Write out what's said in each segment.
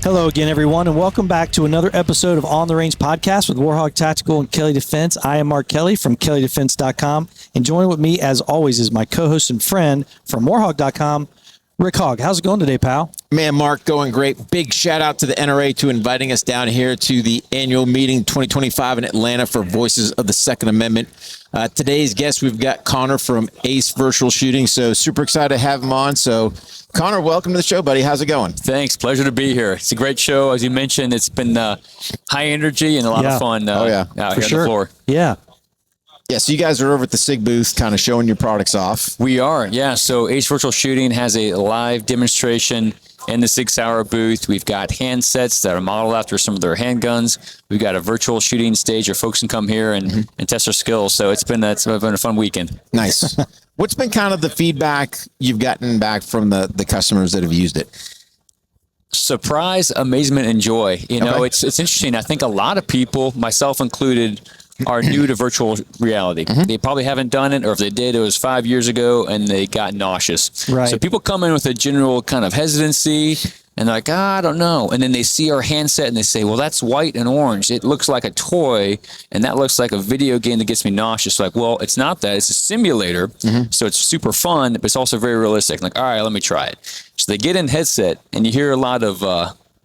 Hello again, everyone, and welcome back to another episode of On the Range podcast with War HOGG Tactical and Kelley Defense. I am Mark Kelley from KelleyDefense.com, and joining with me, as always, is my co-host and friend from WarHOGG.com, Rick Hogg. How's it going today, pal? Man, Mark, going great. Big shout out to the NRA to inviting us down here to the annual meeting 2025 in Atlanta for Voices of the Second Amendment. Today's guest, we've got Conor from Ace Virtual Shooting, so super excited to have him on. So, Conor, welcome to the show, buddy. How's it going? Thanks. Pleasure to be here. It's a great show. As you mentioned, it's been high energy and a lot of fun out here on the floor. Yeah. Yeah, so you guys are over at the SIG booth kind of showing your products off. We are, yeah. So Ace Virtual Shooting has a live demonstration in the 6 Hour booth. We've got handsets that are modeled after some of their handguns. We've got a virtual shooting stage where folks can come here and test their skills. So it's been a fun weekend. Nice. What's been kind of the feedback you've gotten back from the customers that have used it? Surprise, amazement, and joy. You know, it's interesting. I think a lot of people, myself included, are new to virtual reality. They probably haven't done it, or if they did, it was 5 years ago and they got nauseous. Right. So people come in with a general kind of hesitancy and they're like, I don't know. And then they see our handset and they say, well, that's white and orange. It looks like a toy and that looks like a video game that gets me nauseous. Like, well, it's not that. It's a simulator. So it's super fun, but it's also very realistic. Like, all right, let me try it. So they get in headset and you hear a lot of,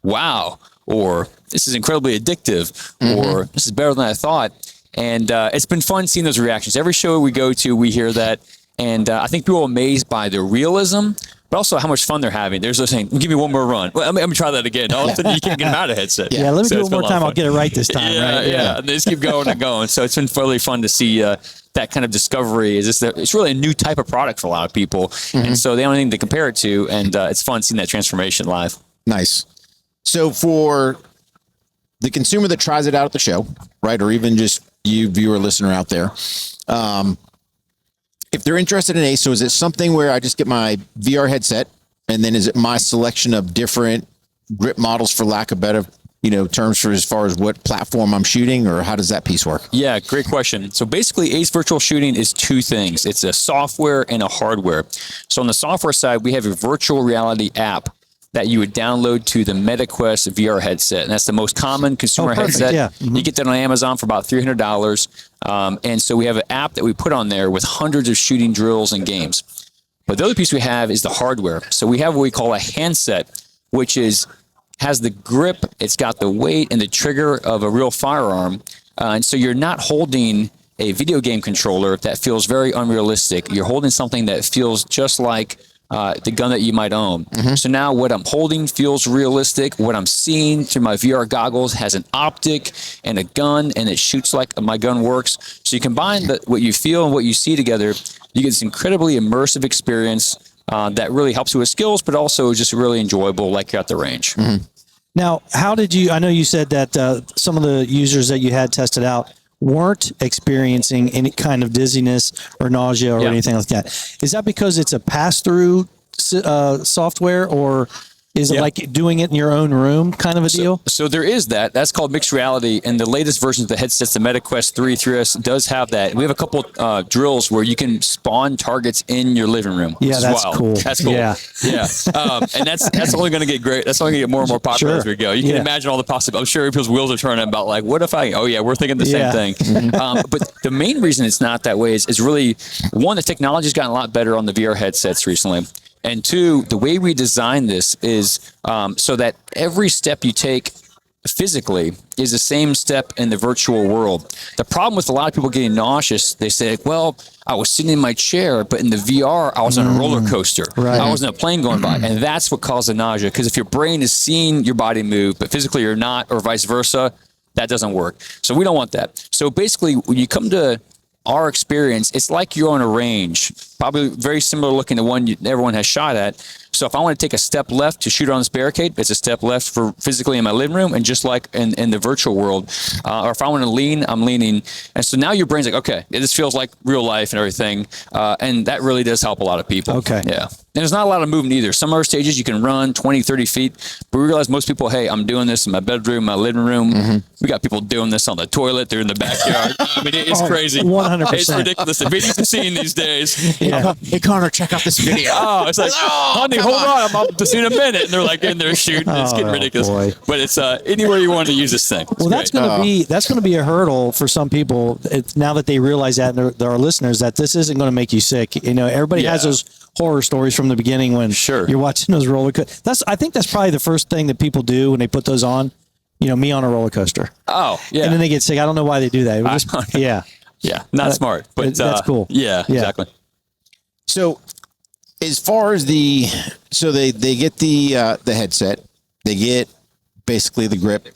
wow, or this is incredibly addictive, or this is better than I thought. And it's been fun seeing those reactions. Every show we go to, we hear that. And I think people are amazed by the realism, but also how much fun they're having. They're just saying, give me one more run. Well, let me try that again. All of a sudden, you can't get them out of headset. Yeah, let me do it one more time. I'll get it right this time, right? Yeah. And they just keep going and going. So it's been really fun to see that kind of discovery. It's really a new type of product for a lot of people. And so they don't have anything to compare it to. And it's fun seeing that transformation live. Nice. So for the consumer that tries it out at the show, right, or even just you viewer, listener out there, if they're interested in Ace, so is it something where I just get my VR headset and then is it my selection of different grip models, for lack of better, terms, for as far as what platform I'm shooting, or how does that piece work? Yeah, great question. So basically Ace Virtual Shooting is two things. It's a software and a hardware. So on the software side, we have a virtual reality app that you would download to the MetaQuest VR headset. And that's the most common consumer headset. Yeah. You get that on Amazon for about $300. And so we have an app that we put on there with hundreds of shooting drills and games. But the other piece we have is the hardware. So we have what we call a handset, which has the grip, it's got the weight and the trigger of a real firearm. And so you're not holding a video game controller that feels very unrealistic. You're holding something that feels just like the gun that you might own. So now what I'm holding feels realistic. What I'm seeing through my VR goggles has an optic and a gun, and it shoots like my gun works. So you combine what you feel and what you see together, you get this incredibly immersive experience that really helps you with skills, but also just really enjoyable, like you're at the range. Now, how did you, I know you said that some of the users that you had tested out weren't experiencing any kind of dizziness or nausea or anything like that. Is that because it's a pass-through software, or is it like doing it in your own room kind of a deal? So there is that. That's called mixed reality. And the latest versions of the headsets, the MetaQuest 3, 3S, does have that. We have a couple drills where you can spawn targets in your living room. Yeah, that's cool. That's cool. Yeah. And that's only going to get great. That's only going to get more and more popular as we go. You can imagine all the possibilities. I'm sure people's wheels are turning about like, what if we're thinking the same thing. But the main reason it's not that way is really, one, the technology's gotten a lot better on the VR headsets recently. And two, the way we design this is so that every step you take physically is the same step in the virtual world. The problem with a lot of people getting nauseous, they say, well, I was sitting in my chair, but in the VR, I was on a roller coaster. Right. I was in a plane going by. And that's what causes the nausea. Because if your brain is seeing your body move, but physically you're not, or vice versa, that doesn't work. So we don't want that. So basically, when you come to our experience, it's like you're on a range, probably very similar looking to one everyone has shot at. So if I want to take a step left to shoot on this barricade, it's a step left for physically in my living room, and just like in the virtual world. Or if I want to lean, I'm leaning. And so now your brain's like, okay, this feels like real life and everything. And that really does help a lot of people. Okay. Yeah. And there's not a lot of movement either. Some other stages you can run 20, 30 feet, but we realize most people, hey, I'm doing this in my bedroom, my living room. We got people doing this on the toilet. They're in the backyard. I mean, it's crazy. 100%. It's ridiculous. The videos you're seeing these days. Hey, Conor, check out this video. Oh, it's like, honey, hold on, I'm up to see in a minute. And they're like in there shooting. It's getting ridiculous. Boy. But it's anywhere you want to use this thing. It's that's great. going to be a hurdle for some people. Now that they realize that, and there are listeners, that this isn't going to make you sick. You know, everybody has those horror stories from the beginning when you're watching those roller coasters. I think that's probably the first thing that people do when they put those on. You know, me on a roller coaster. Oh, yeah. And then they get sick. I don't know why they do that. Yeah, not smart, but that's cool. Yeah, exactly. So, as far as they get the headset, they get basically the grip,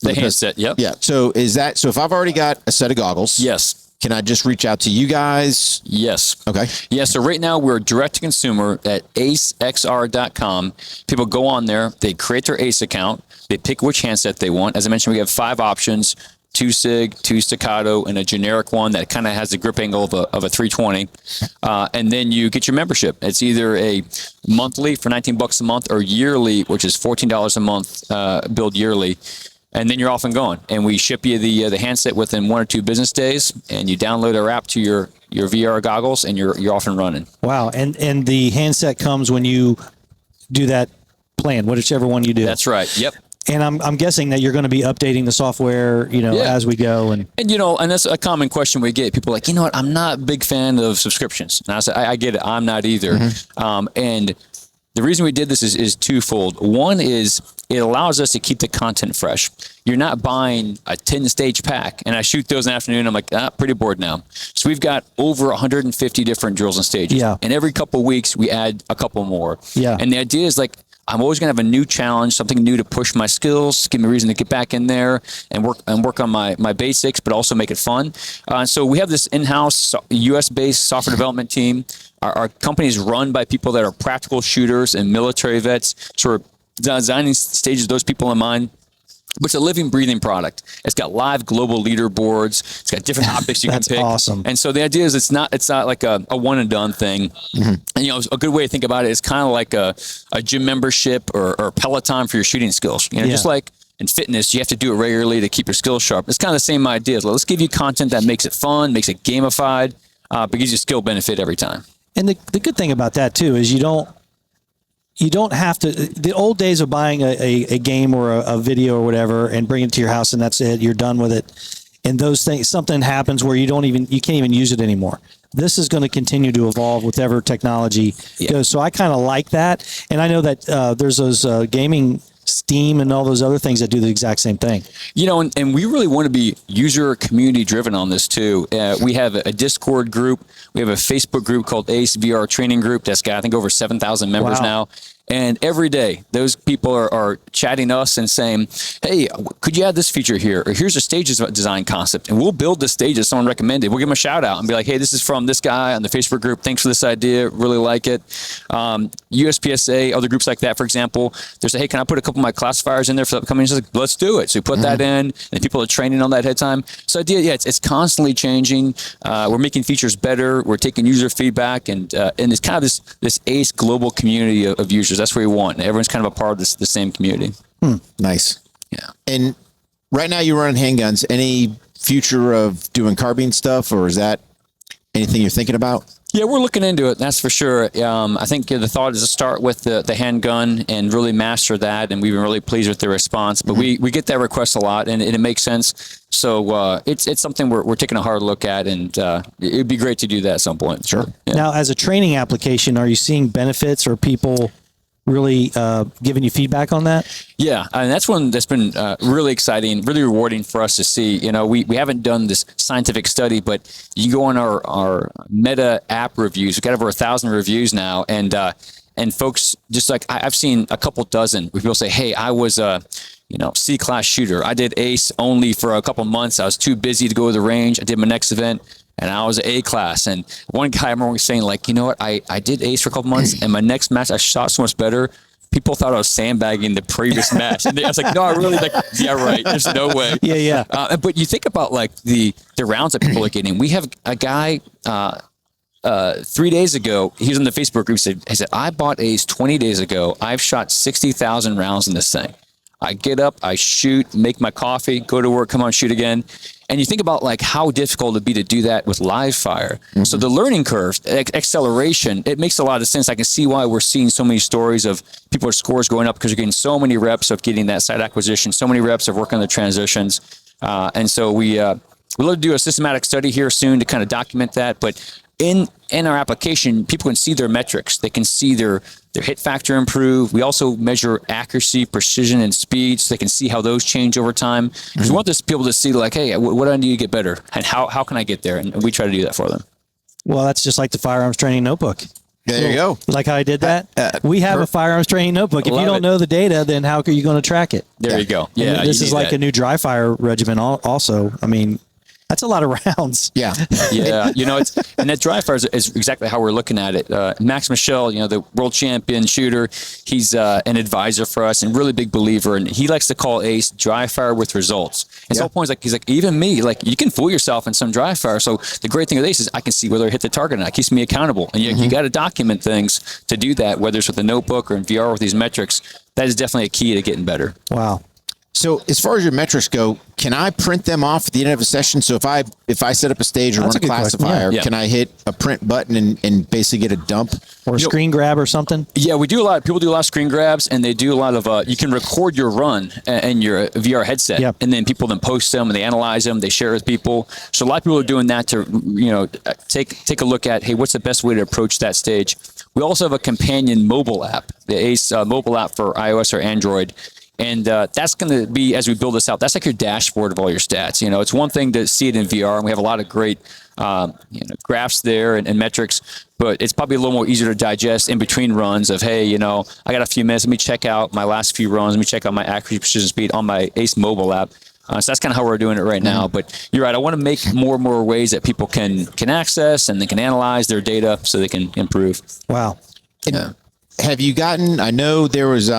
the handset. Yep. Yeah. So if I've already got a set of goggles? Yes. Can I just reach out to you guys? Yes. Okay. Yeah, so right now we're direct to consumer at acexr.com. People go on there, they create their ACE account, they pick which handset they want. As I mentioned, we have 5 options: 2 SIG, 2 staccato, and a generic one that kind of has the grip angle of a 320. And then you get your membership. It's either a monthly for $19 a month or yearly, which is $14 a month, billed yearly. And then you're off and going. And we ship you the handset within 1 or 2 business days, and you download our app to your VR goggles, and you're off and running. Wow. And the handset comes when you do that plan, whichever one you do. That's right. Yep. And I'm guessing that you're going to be updating the software, as we go. And that's a common question we get. People are like, you know what, I'm not a big fan of subscriptions. And I say, I get it. I'm not either. Mm-hmm. And the reason we did this is twofold. One is it allows us to keep the content fresh. You're not buying a 10-stage pack, and I shoot those in the afternoon. I'm like, pretty bored now. So we've got over 150 different drills and stages. Yeah. And every couple of weeks, we add a couple more. Yeah. And the idea is like, I'm always going to have a new challenge, something new to push my skills, give me a reason to get back in there and work on my basics, but also make it fun. So we have this in-house U.S.-based software development team. Our company is run by people that are practical shooters and military vets. So we're designing stages with those people in mind. But it's a living, breathing product. It's got live global leaderboards. It's got different optics you can pick. That's awesome. And so the idea is it's not like a one and done thing. Mm-hmm. And a good way to think about it is kind of like a gym membership or Peloton for your shooting skills. Just like in fitness, you have to do it regularly to keep your skills sharp. It's kind of the same idea. Let's give you content that makes it fun, makes it gamified, but gives you skill benefit every time. And the good thing about that too is you don't have to. The old days of buying a game or a video or whatever and bring it to your house and that's it. You're done with it. And those things, something happens where you can't even use it anymore. This is going to continue to evolve with whatever technology goes. So I kind of like that. And I know that there's those gaming Steam and all those other things that do the exact same thing. And we really want to be user community driven on this too. We have a Discord group. We have a Facebook group called ACE VR Training Group that's got, I think, over 7,000 members now. And every day, those people are chatting us and saying, hey, could you add this feature here? Or here's a stages design concept. And we'll build the stages someone recommended. We'll give them a shout out and be like, hey, this is from this guy on the Facebook group. Thanks for this idea. Really like it. USPSA, other groups like that, for example, they're saying, hey, can I put a couple of my classifiers in there for the upcoming? Like, let's do it. So we put that in, and people are training on that ahead of time. So the idea, it's constantly changing. We're making features better. We're taking user feedback, and it's kind of this ACE global community of users. That's what we want. Everyone's kind of a part of the same community. Nice. Yeah. And right now you're running handguns. Any future of doing carbine stuff, or is that anything you're thinking about? Yeah, we're looking into it. That's for sure. I think the thought is to start with the handgun and really master that. And we've been really pleased with the response. But we get that request a lot, and it makes sense. So it's something we're taking a hard look at, and it'd be great to do that at some point. Sure. Yeah. Now, as a training application, are you seeing benefits or people really giving you feedback on that? Yeah, and that's one that's been really exciting, really rewarding for us to see. We haven't done this scientific study, but you go on our Meta app reviews. We've got over 1,000 reviews now, and folks, just like I've seen a couple dozen where people say, hey, I was a C-class shooter. I did ACE only for a couple months. I was too busy to go to the range. I did my next event, and I was A class. And one guy I remember saying, like, you know what, I did ACE for a couple months, and my next match I shot so much better. People thought I was sandbagging the previous match. And I was like, no, I really yeah, right. There's no way. Yeah. But you think about like the rounds that people are getting. We have a guy 3 days ago, he was in the Facebook group. He said, I bought ACE 20 days ago. I've shot 60,000 rounds in this thing. I get up, I shoot, make my coffee, go to work, come on, shoot again. And you think about like how difficult it'd be to do that with live fire. So the learning curve, acceleration, it makes a lot of sense. I can see why we're seeing so many stories of people's scores going up because you're getting so many reps of getting that site acquisition, so many reps of working on the transitions. And so we love to do a systematic study here soon to kind of document that. But in our application, people can see their metrics. They can see their hit factor improve. We also measure accuracy, precision, and speed, so they can see how those change over time. Because we want this people to see, like, hey, what do I need to get better, and how can I get there? And we try to do that for them. Well, that's just like the firearms training notebook. There you go. Like how I did that? We have a firearms training notebook. If you don't know the data, then how are you going to track it? There you go. Yeah, and this is like a new dry fire regimen also. I mean, that's a lot of rounds. Yeah. Yeah. And that dry fire is exactly how we're looking at it. Max Michel, the world champion shooter, he's an advisor for us and really big believer. And he likes to call ACE dry fire with results. And so point is he's like, even me, like you can fool yourself in some dry fire. So the great thing with ACE is I can see whether I hit the target or not. It keeps me accountable. And you got to document things to do that, whether it's with a notebook or in VR with these metrics. That is definitely a key to getting better. Wow. So as far as your metrics go, can I print them off at the end of a session? So if I set up a stage or run a classifier, can I hit a print button and basically get a dump? Or a screen grab or something? Yeah, we do a lot. People do a lot of screen grabs, and they do a lot of, you can record your run in your VR headset, and then people then post them, and they analyze them, they share with people. So a lot of people are doing that to, take a look at, hey, what's the best way to approach that stage? We also have a companion mobile app, the ACE mobile app for iOS or Android. And that's going to be, as we build this out, that's like your dashboard of all your stats. It's one thing to see it in VR, and we have a lot of great graphs there and metrics, but it's probably a little more easier to digest in between runs of, hey, I got a few minutes. Let me check out my last few runs. Let me check out my accuracy, precision, speed on my ACE mobile app. So that's kind of how we're doing it right now. But you're right. I want to make more and more ways that people can access and they can analyze their data so they can improve. Wow. Yeah. Have you gotten, I know there was,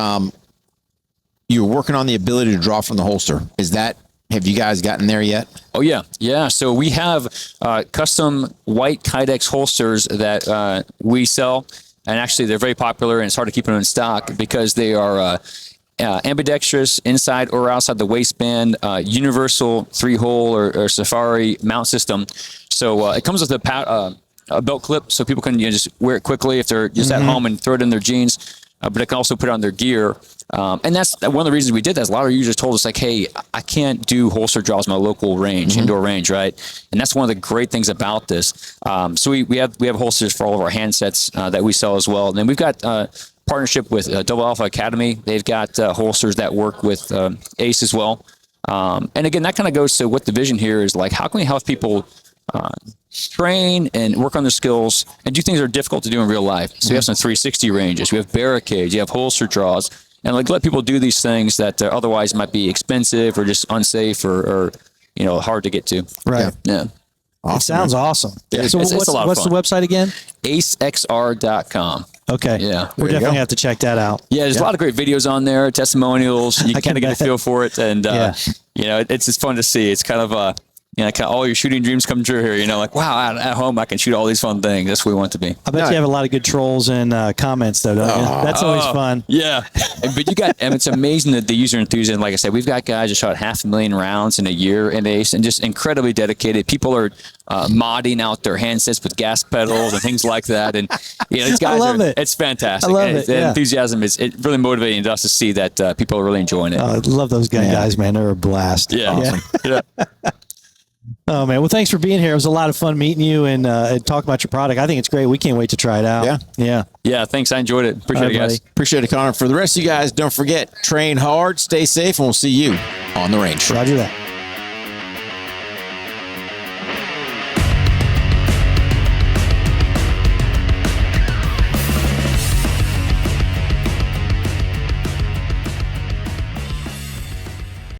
you were working on the ability to draw from the holster. Have you guys gotten there yet? Oh, yeah. Yeah. So we have custom white Kydex holsters that we sell. And actually, they're very popular, and it's hard to keep them in stock because they are ambidextrous inside or outside the waistband, universal 3-hole or safari mount system. So it comes with a belt clip so people can just wear it quickly if they're just at home and throw it in their jeans. But they can also put it on their gear. And that's one of the reasons we did that. Is a lot of users told us, like, hey, I can't do holster draws in my local range, indoor range, right? And that's one of the great things about this. So we have holsters for all of our handsets that we sell as well. And then we've got partnership with Double Alpha Academy. They've got holsters that work with ACE as well. And again, that kind of goes to what the vision here is, like, how can we help people train and work on their skills and do things that are difficult to do in real life. So we have some 360 ranges, we have barricades, you have holster draws, and like let people do these things that otherwise might be expensive or just unsafe or hard to get to. Right. Yeah. Awesome. It sounds awesome. Yeah. So it's a lot of fun. What's the website again? acexr.com. Okay. Yeah. We're definitely have to check that out. Yeah, there's a lot of great videos on there, testimonials. You kind of get a feel for it, and it's fun to see. It's kind of kind of all your shooting dreams come true here. Like, wow, at home I can shoot all these fun things. That's what we want to be. I bet you have a lot of good trolls and comments, though, don't you? That's always fun. Yeah. But it's amazing that the user enthusiasm, like I said, we've got guys that shot 500,000 rounds in a year in ACE and just incredibly dedicated. People are modding out their handsets with gas pedals and things like that. And, these guys I love it. It's fantastic. I love it. The enthusiasm is really motivating to us to see that people are really enjoying it. I love those guys, man. They're a blast. Yeah. Awesome. Yeah. Oh, man. Well, thanks for being here. It was a lot of fun meeting you and talking about your product. I think it's great. We can't wait to try it out. Yeah, thanks. I enjoyed it. Appreciate it, guys. Buddy. Appreciate it, Connor. For the rest of you guys, don't forget, train hard, stay safe, and we'll see you on the range. Roger that.